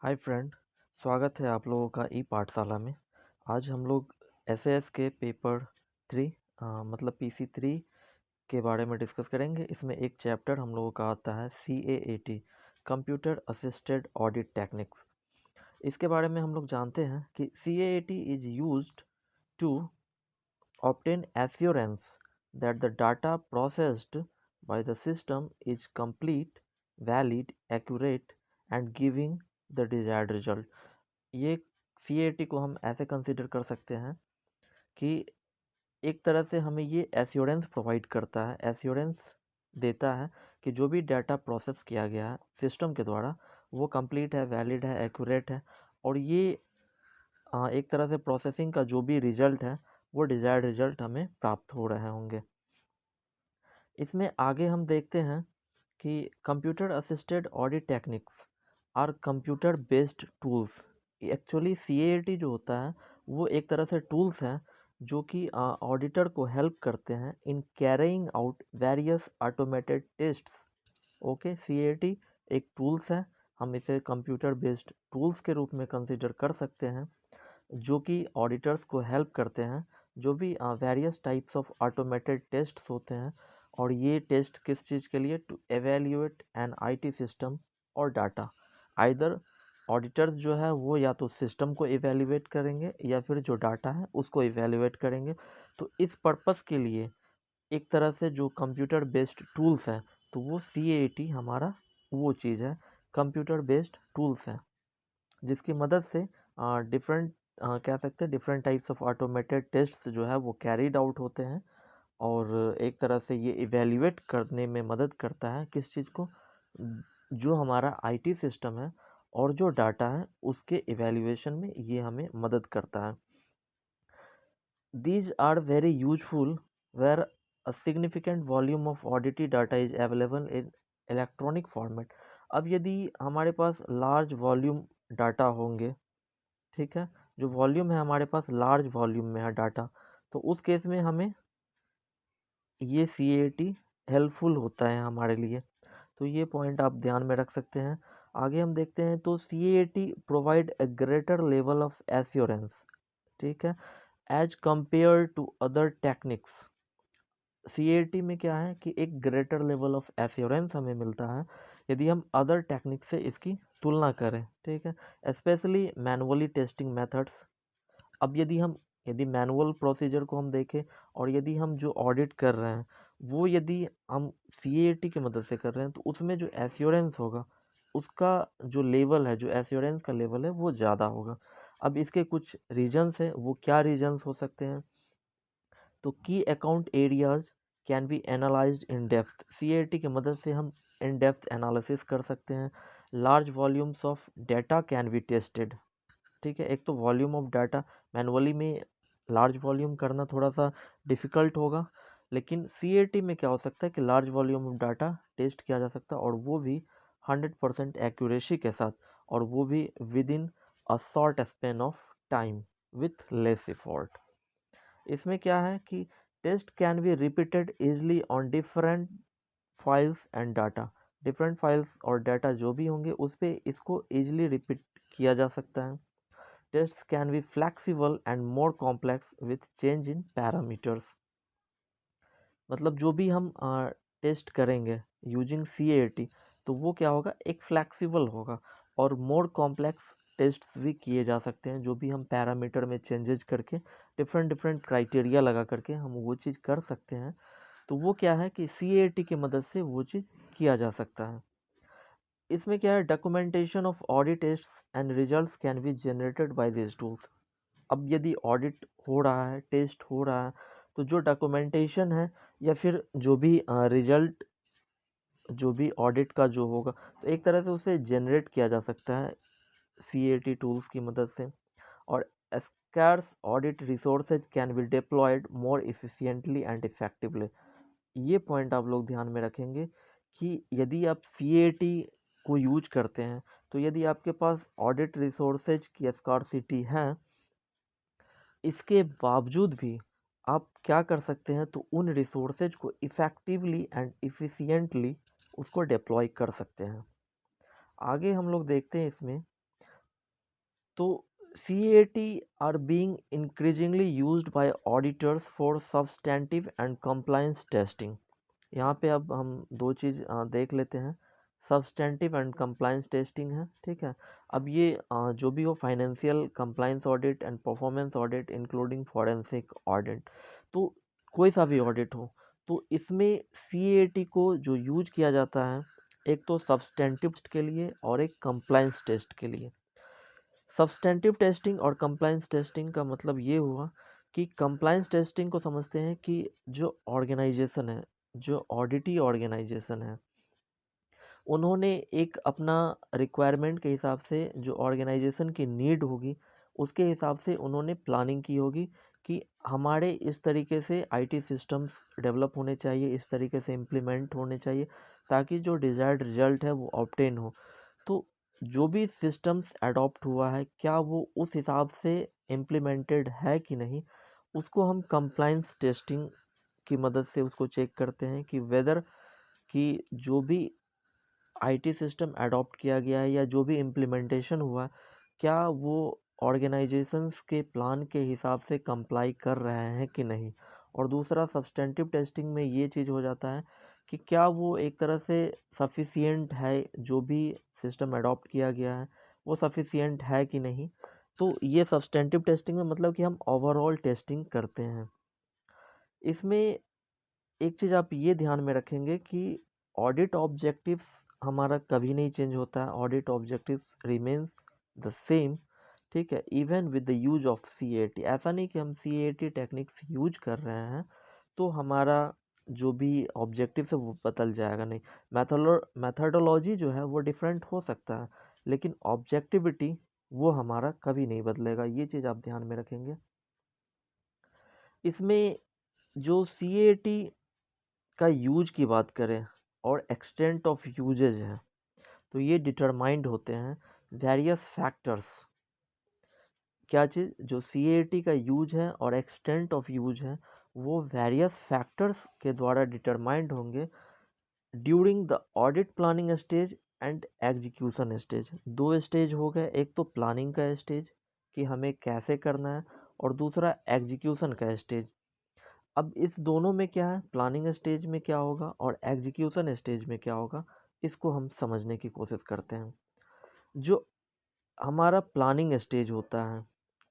Hi friend, स्वागत है आप लोगों का ई पाठशाला में। आज हम लोग एसएएस के पेपर 3 मतलब पीसी 3 के बारे में डिस्कस करेंगे। इसमें एक चैप्टर हम लोगों का आता है CAAT, computer assisted audit techniques. इसके बारे में हम लोग जानते हैं कि CAAT is used to obtain assurance that the data processed by the system is complete, valid, accurate and giving the desired result। ये CAT को हम ऐसे कंसिडर कर सकते हैं कि एक तरह से हमें ये एश्योरेंस प्रोवाइड करता है, एश्योरेंस देता है कि जो भी डाटा प्रोसेस किया गया है सिस्टम के द्वारा वो कंप्लीट है, वैलिड है, एक्यूरेट है और ये एक तरह से प्रोसेसिंग का जो भी रिजल्ट है वो डिज़ायर्ड रिजल्ट हमें प्राप्त हो रहे होंगे। इसमें आगे हम देखते हैं कि computer assisted audit techniques are computer based tools. Actually CAAT जो होता है वो एक तरह से टूल्स हैं जो कि ऑडिटर को हेल्प करते हैं in carrying out various automated tests. Okay, CAAT एक टूल्स है, हम इसे कंप्यूटर बेस्ड टूल्स के रूप में कंसिडर कर सकते हैं जो कि ऑडिटर्स को हेल्प करते हैं जो भी various types of automated tests होते हैं। और ये टेस्ट किस चीज़ के लिए? To evaluate an IT system और डाटा। आइदर ऑडिटर्स जो है वो या तो सिस्टम को इवेल्यूएट करेंगे या फिर जो डाटा है उसको इवेल्यूएट करेंगे। तो इस पर्पस के लिए एक तरह से जो कंप्यूटर बेस्ड टूल्स हैं तो वो CAAT हमारा वो चीज़ है, कंप्यूटर बेस्ड टूल्स हैं जिसकी मदद से डिफरेंट कह सकते हैं different types of automated tests जो है वो कैरीड आउट होते हैं। और एक तरह से ये इवेल्युएट करने में मदद करता है किस चीज़ को? जो हमारा आईटी सिस्टम है और जो डाटा है उसके इवेल्युएशन में ये हमें मदद करता है। These are very useful where a significant volume of audited data is available in electronic format। अब यदि हमारे पास लार्ज वॉल्यूम डाटा होंगे, ठीक है, जो वॉल्यूम है हमारे पास लार्ज वॉल्यूम में है डाटा, तो उस केस में हमें ये CAT हेल्पफुल होता है हमारे लिए। तो ये पॉइंट आप ध्यान में रख सकते हैं। आगे हम देखते हैं तो CAT provide a greater level of assurance, ठीक है, as compare to other techniques. CAT में क्या है कि एक ग्रेटर लेवल ऑफ एश्योरेंस हमें मिलता है यदि हम अदर टेक्निक से इसकी तुलना करें, ठीक है, स्पेशली मैनुअली टेस्टिंग मेथड्स। अब यदि मैनुअल प्रोसीजर को हम देखें और यदि हम जो ऑडिट कर रहे हैं वो यदि हम CAT की मदद से कर रहे हैं तो उसमें जो एश्योरेंस होगा उसका जो लेवल है, जो एश्योरेंस का लेवल है वो ज़्यादा होगा। अब इसके कुछ रीजन्स हैं, वो क्या रीजन्स हो सकते हैं? तो की account areas can be analysed in depth. CAT की मदद से हम इन डेप्थ एनालिसिस कर सकते हैं। Large volumes of data can be tested, ठीक है। एक तो वॉल्यूम ऑफ डाटा मैनुअली में लार्ज वॉल्यूम करना थोड़ा सा डिफ़िकल्ट होगा, लेकिन CAT में क्या हो सकता है कि large volume of data test किया जा सकता है और वो भी 100% एक्यूरेसी के साथ, और वो भी with in a short span of time with less effort. इसमें क्या है कि test can be repeated easily on different files and data. Different files और डाटा जो भी होंगे उस पर इसको इजली रिपीट किया जा सकता है। Tests can be flexible and more complex with change in parameters। मतलब जो भी हम टेस्ट करेंगे यूजिंग CAT तो वो क्या होगा, एक फ्लेक्सिबल होगा और मोर कॉम्प्लेक्स टेस्ट्स भी किए जा सकते हैं जो भी हम पैरामीटर में चेंजेस करके डिफरेंट डिफरेंट क्राइटेरिया लगा करके हम वो चीज़ कर सकते हैं। तो वो क्या है कि CAT की मदद से वो चीज़ किया जा सकता है। इसमें क्या है, documentation of audit tests and results can be generated by this tools. अब यदि ऑडिट हो रहा है, टेस्ट हो रहा है, तो जो डॉक्यूमेंटेशन है या फिर जो भी रिजल्ट, जो भी ऑडिट का जो होगा तो एक तरह से उसे जनरेट किया जा सकता है CAT टूल्स की मदद से। और scarce audit resources can be deployed more efficiently and effectively. ये पॉइंट आप लोग ध्यान में रखेंगे कि यदि आप CAT को यूज करते हैं तो यदि आपके पास ऑडिट रिसोर्सेज की स्कार्सिटी है, इसके बावजूद भी आप क्या कर सकते हैं तो उन रिसोर्सेज को इफ़ेक्टिवली एंड इफ़िशिएंटली उसको डिप्लॉय कर सकते हैं। आगे हम लोग देखते हैं इसमें तो CAT are being increasingly used by auditors for substantive and compliance testing. यहाँ पे अब हम दो चीज़ देख लेते हैं। सब्सटेंटिव एंड कंप्लायंस टेस्टिंग है, ठीक है। अब ये जो भी हो, financial compliance audit and performance audit including forensic audit, तो कोई सा भी ऑडिट हो, तो इसमें CAT को जो यूज किया जाता है, एक तो सब्सटेंटिव टेस्ट के लिए और एक कंप्लायंस टेस्ट के लिए। सब्सटेंटिव टेस्टिंग और कंप्लायंस टेस्टिंग का मतलब ये हुआ कि कंप्लायंस टेस्टिंग को समझते हैं कि जो ऑर्गेनाइजेशन है, जो ऑडिटी ऑर्गेनाइजेशन है, उन्होंने एक अपना रिक्वायरमेंट के हिसाब से, जो ऑर्गेनाइजेशन की नीड होगी उसके हिसाब से उन्होंने प्लानिंग की होगी कि हमारे इस तरीके से आईटी सिस्टम्स डेवलप होने चाहिए, इस तरीके से इम्प्लीमेंट होने चाहिए ताकि जो डिज़ायर्ड रिजल्ट है वो ऑब्टेन हो। तो जो भी सिस्टम्स अडॉप्ट हुआ है, क्या वो उस हिसाब से इम्प्लीमेंटेड है कि नहीं, उसको हम कंप्लायंस टेस्टिंग की मदद से उसको चेक करते हैं कि वेदर कि जो भी आईटी सिस्टम अडॉप्ट किया गया है या जो भी इम्प्लीमेंटेशन हुआ, क्या वो ऑर्गेनाइजेशंस के प्लान के हिसाब से कंप्लाई कर रहे हैं कि नहीं। और दूसरा सब्सटेंटिव टेस्टिंग में ये चीज़ हो जाता है कि क्या वो एक तरह से सफिशिएंट है, जो भी सिस्टम अडॉप्ट किया गया है वो सफिशिएंट है कि नहीं। तो ये सब्सटेंटिव टेस्टिंग में मतलब कि हम ओवरऑल टेस्टिंग करते हैं। इसमें एक चीज़ आप ये ध्यान में रखेंगे कि ऑडिट ऑब्जेक्टिव्स हमारा कभी नहीं चेंज होता है, audit objectives remains the same, ठीक है, even with the use of CAT। ऐसा नहीं कि हम CAT टेक्निक्स यूज कर रहे हैं तो हमारा जो भी ऑब्जेक्टिव है वो बदल जाएगा, नहीं। मैथडोलॉजी जो है वो डिफरेंट हो सकता है लेकिन ऑब्जेक्टिविटी वो हमारा कभी नहीं बदलेगा, ये चीज़ आप ध्यान में रखेंगे। इसमें जो CAT का यूज की बात करें और एक्सटेंट ऑफ यूजेज है, तो ये डिटरमाइंड होते हैं वेरियस फैक्टर्स। क्या चीज़, जो CAT का यूज है और एक्सटेंट ऑफ यूज है वो वेरियस फैक्टर्स के द्वारा डिटरमाइंड होंगे during the audit planning stage and execution stage. दो स्टेज हो गए, एक तो प्लानिंग का स्टेज कि हमें कैसे करना है, और दूसरा एग्जीक्यूशन का स्टेज। अब इस दोनों में क्या है, प्लानिंग स्टेज में क्या होगा और एग्जीक्यूशन स्टेज में क्या होगा, इसको हम समझने की कोशिश करते हैं। जो हमारा प्लानिंग स्टेज होता है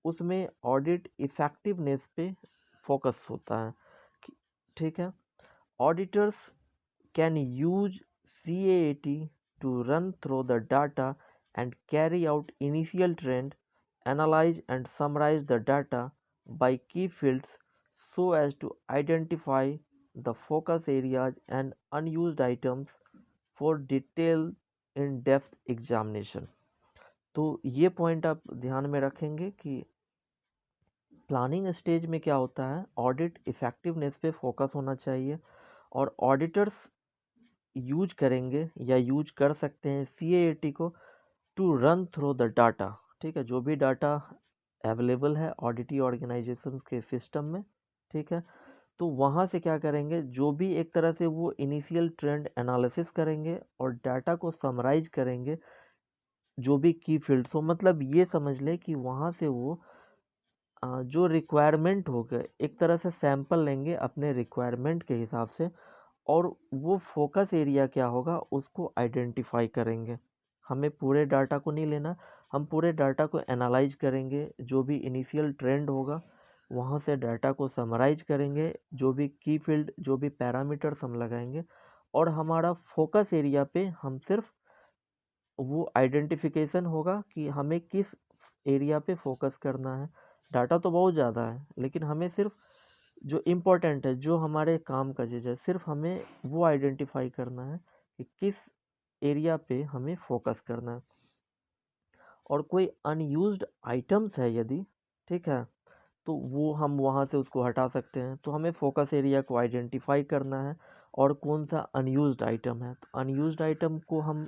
उसमें ऑडिट इफेक्टिवनेस पे फोकस होता है ठीक है। Auditors can use CAT to run through the data and carry out initial trend, analyze and summarize the data by key fields so as to identify the focus areas and unused items for detailed in-depth examination। तो ये point आप ध्यान में रखेंगे कि planning stage में क्या होता है, ऑडिट इफेक्टिवनेस पे फोकस होना चाहिए और ऑडिटर्स यूज करेंगे या यूज कर सकते हैं CAT को to run through the data, ठीक है, जो भी डाटा अवेलेबल है ऑडिटी ऑर्गेनाइजेशंस के सिस्टम में, ठीक है। तो वहाँ से क्या करेंगे, जो भी एक तरह से वो इनिशियल ट्रेंड एनालिसिस करेंगे और डाटा को समराइज करेंगे जो भी की फील्ड्स हो, मतलब ये समझ ले कि वहाँ से वो जो रिक्वायरमेंट हो गए एक तरह से सैंपल लेंगे अपने रिक्वायरमेंट के हिसाब से और वो फोकस एरिया क्या होगा उसको आइडेंटिफाई करेंगे। हमें पूरे डाटा को नहीं लेना, हम पूरे डाटा को एनालाइज करेंगे, जो भी इनिशियल ट्रेंड होगा वहाँ से डाटा को समराइज करेंगे, जो भी की फील्ड जो भी पैरामीटर्स हम लगाएंगे और हमारा फोकस एरिया पे हम सिर्फ वो आइडेंटिफिकेशन होगा कि हमें किस एरिया पे फोकस करना है। डाटा तो बहुत ज़्यादा है लेकिन हमें सिर्फ जो इम्पोर्टेंट है, जो हमारे काम का चीज़ है, सिर्फ हमें वो आइडेंटिफाई करना है कि किस एरिया पे हमें फोकस करना है। और कोई अनयूज्ड आइटम्स है यदि, ठीक है, तो वो हम वहाँ से उसको हटा सकते हैं। तो हमें फोकस एरिया को आइडेंटिफाई करना है और कौन सा अनयूज्ड आइटम है, तो अनयूज्ड आइटम को हम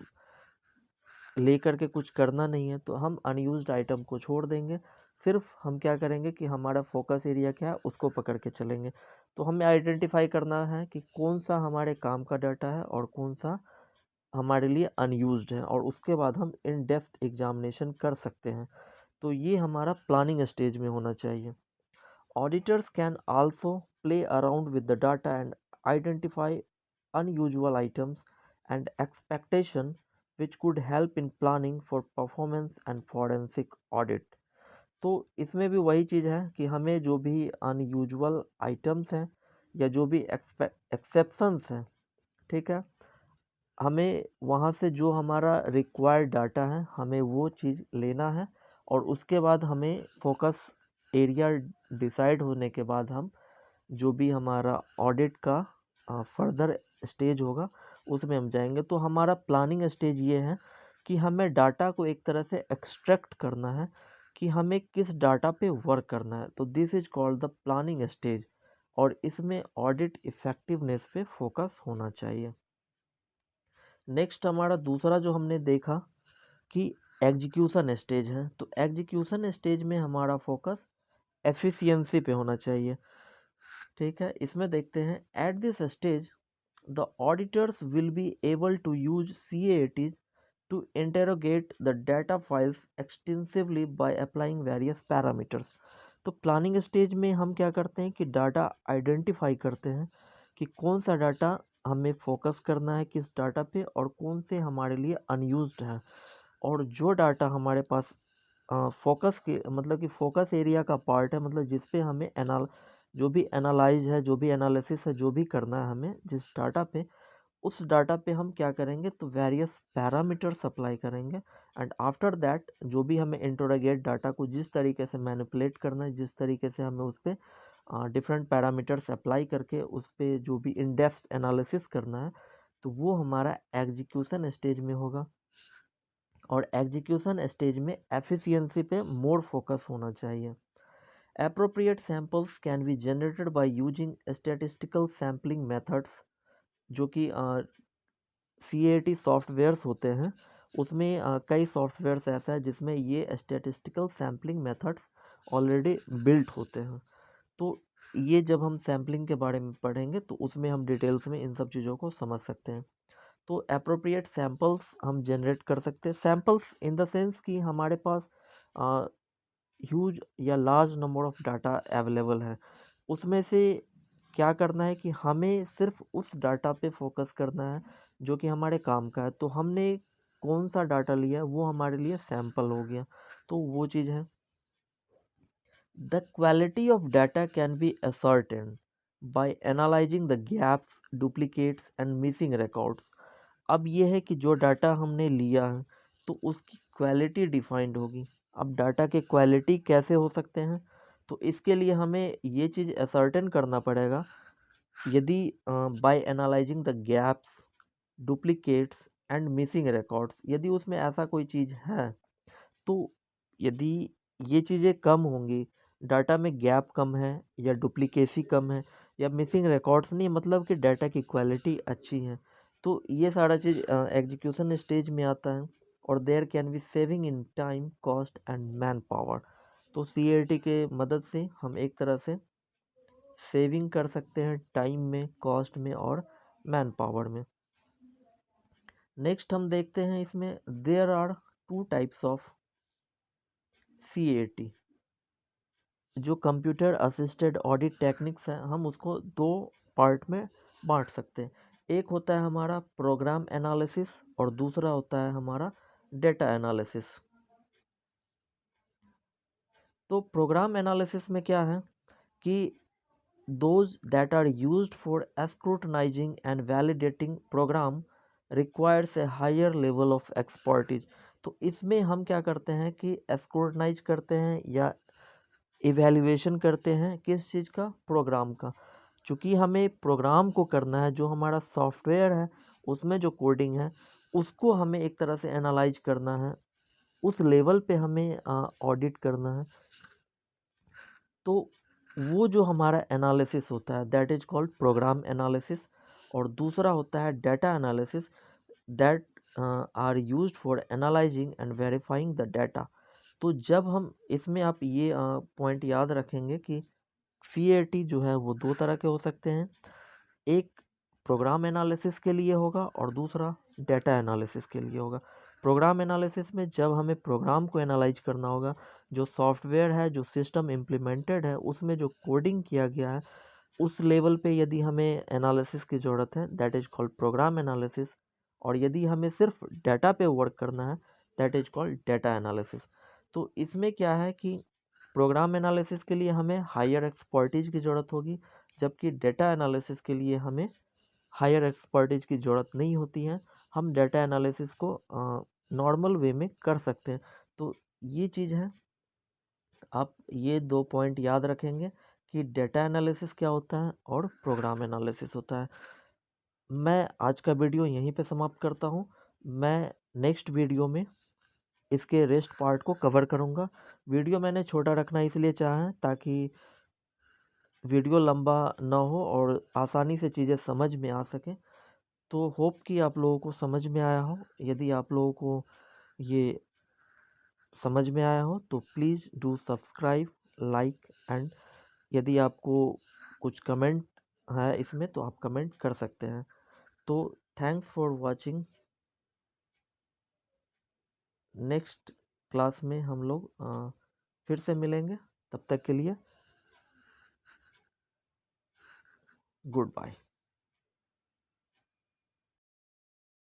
लेकर के कुछ करना नहीं है तो हम अनयूज्ड आइटम को छोड़ देंगे। सिर्फ हम क्या करेंगे कि हमारा फोकस एरिया क्या है उसको पकड़ के चलेंगे। तो हमें आइडेंटिफाई करना है कि कौन सा हमारे काम का डाटा है और कौन सा हमारे लिए अनयूज्ड है और उसके बाद हम इन डेप्थ एग्जामिनेशन कर सकते हैं। तो ये हमारा प्लानिंग स्टेज में होना चाहिए। Auditors can also play around with the data and identify unusual items and expectation which could help in planning for performance and forensic audit। तो इसमें भी वही चीज़ है कि हमें जो भी अनयूजुअल आइटम्स हैं या जो भी एक्सेप्शंस हैं, ठीक है, हमें वहाँ से जो हमारा रिक्वायर्ड डाटा है हमें वो चीज़ लेना है, और उसके बाद हमें फोकस एरिया डिसाइड होने के बाद हम जो भी हमारा ऑडिट का फर्दर स्टेज होगा उसमें हम जाएंगे। तो हमारा प्लानिंग स्टेज ये है कि हमें डाटा को एक तरह से एक्सट्रैक्ट करना है कि हमें किस डाटा पे वर्क करना है। तो this is called the planning stage, और इसमें ऑडिट इफेक्टिवनेस पे फोकस होना चाहिए। नेक्स्ट हमारा दूसरा जो हमने देखा कि एग्जीक्यूशन स्टेज है, तो एग्जीक्यूशन स्टेज में हमारा फोकस एफिशिएंसी पे होना चाहिए, ठीक है। इसमें देखते हैं, at this stage the auditors will be able to use CATs to interrogate the data files extensively by applying various parameters। तो प्लानिंग स्टेज में हम क्या करते हैं कि डाटा आइडेंटिफाई करते हैं कि कौन सा डाटा हमें फोकस करना है किस डाटा पे, और कौन से हमारे लिए अनयूज्ड है। और जो डाटा हमारे पास फोकस के मतलब कि फोकस एरिया का पार्ट है, मतलब जिस पे हमें जो भी एनालाइज है, जो भी एनालिसिस है, जो भी करना है हमें जिस डाटा पे, उस डाटा पे हम क्या करेंगे, तो वेरियस पैरामीटर्स अप्लाई करेंगे। एंड आफ्टर दैट जो भी हमें इंटरोगेट डाटा को जिस तरीके से मैनिपुलेट करना है, जिस तरीके से हमें उस पर डिफरेंट पैरामीटर्स अप्लाई करके उस पर जो भी इन डेप्थ एनालिसिस करना है, तो वो हमारा एग्जीक्यूशन स्टेज में होगा। और एग्जीक्यूशन स्टेज में एफिशिएंसी पे मोर फोकस होना चाहिए। Appropriate samples can be generated by using statistical sampling methods, जो कि CAT सॉफ्टवेयर्स होते हैं। उसमें कई सॉफ्टवेयर्स ऐसा है जिसमें ये statistical sampling methods already built होते हैं। तो ये जब हम सैम्पलिंग के बारे में पढ़ेंगे तो उसमें हम डिटेल्स में इन सब चीज़ों को समझ सकते हैं। तो अप्रोप्रिएट सैम्पल्स हम जनरेट कर सकते हैं। सैम्पल्स इन द सेंस कि हमारे पास ह्यूज या large number of data available है, उसमें से क्या करना है कि हमें सिर्फ उस डाटा पे फोकस करना है जो कि हमारे काम का है। तो हमने कौन सा डाटा लिया वो हमारे लिए सैंपल हो गया, तो वो चीज़ है। The quality of data can be ascertained by analyzing the gaps, duplicates and missing records। अब ये है कि जो डाटा हमने लिया है तो उसकी क्वालिटी डिफाइंड होगी। अब डाटा के क्वालिटी कैसे हो सकते हैं, तो इसके लिए हमें ये चीज़ असर्टेन करना पड़ेगा, यदि by analysing the gaps, duplicates and missing records, यदि उसमें ऐसा कोई चीज़ है, तो यदि ये चीज़ें कम होंगी, डाटा में गैप कम है या डुप्लीकेसी कम है या मिसिंग रिकॉर्ड्स नहीं, मतलब कि डाटा की क्वालिटी अच्छी है, तो ये सारा चीज़ एग्जीक्यूशन स्टेज में आता है। और there can be saving in time, cost and manpower. तो CAT के मदद से हम एक तरह से सेविंग कर सकते हैं टाइम में, कॉस्ट में और मैन पावर में। नेक्स्ट हम देखते हैं, इसमें there are two types of CAT। जो कंप्यूटर असिस्टेड ऑडिट टेक्निक्स हैं हम उसको दो पार्ट में बांट सकते हैं। एक होता है हमारा प्रोग्राम एनालिसिस और दूसरा होता है हमारा डेटा एनालिसिस। तो प्रोग्राम एनालिसिस में क्या है कि those that are used for scrutinizing and validating program requires a higher level of expertise। तो इसमें हम क्या करते हैं कि स्क्रूटनाइज करते हैं या इवैल्यूएशन करते हैं किस चीज़ का, प्रोग्राम का। चूँकि हमें प्रोग्राम को करना है, जो हमारा सॉफ्टवेयर है उसमें जो कोडिंग है उसको हमें एक तरह से एनालाइज करना है, उस लेवल पे हमें ऑडिट करना है। तो वो जो हमारा एनालिसिस होता है that is called program analysis. और दूसरा होता है data analysis, that are used for analysing and verifying the data. तो जब हम इसमें आप ये पॉइंट याद रखेंगे कि CAT जो है वो दो तरह के हो सकते हैं, एक प्रोग्राम एनालिसिस के लिए होगा और दूसरा डेटा एनालिसिस के लिए होगा। प्रोग्राम एनालिसिस में जब हमें प्रोग्राम को एनालाइज करना होगा, जो सॉफ्टवेयर है, जो सिस्टम इम्प्लीमेंटेड है, उसमें जो कोडिंग किया गया है, उस लेवल पे यदि हमें एनालिसिस की ज़रूरत है, that is called program analysis. और यदि हमें सिर्फ डाटा पे वर्क करना है, that is called data analysis. तो इसमें क्या है कि प्रोग्राम एनालिसिस के लिए हमें हायर एक्सपर्टीज की ज़रूरत होगी, जबकि डाटा एनालिसिस के लिए हमें हायर एक्सपर्टीज की ज़रूरत नहीं होती है। हम डाटा एनालिसिस को नॉर्मल वे में कर सकते हैं। तो ये चीज़ है, आप ये 2 पॉइंट याद रखेंगे कि डाटा एनालिसिस क्या होता है और प्रोग्राम एनालिसिस होता है। मैं आज का वीडियो यहीं पे समाप्त करता हूँ। मैं नेक्स्ट वीडियो में इसके रेस्ट पार्ट को कवर करूँगा। वीडियो मैंने छोटा रखना इसलिए चाहा है ताकि वीडियो लंबा ना हो और आसानी से चीज़ें समझ में आ सकें। तो होप कि आप लोगों को समझ में आया हो। यदि आप लोगों को ये समझ में आया हो तो please do subscribe, like and यदि आपको कुछ कमेंट है इसमें तो आप कमेंट कर सकते हैं। तो thanks for watching. Next class में हम लोग फिर से मिलेंगे। तब तक के लिए गुड बाय।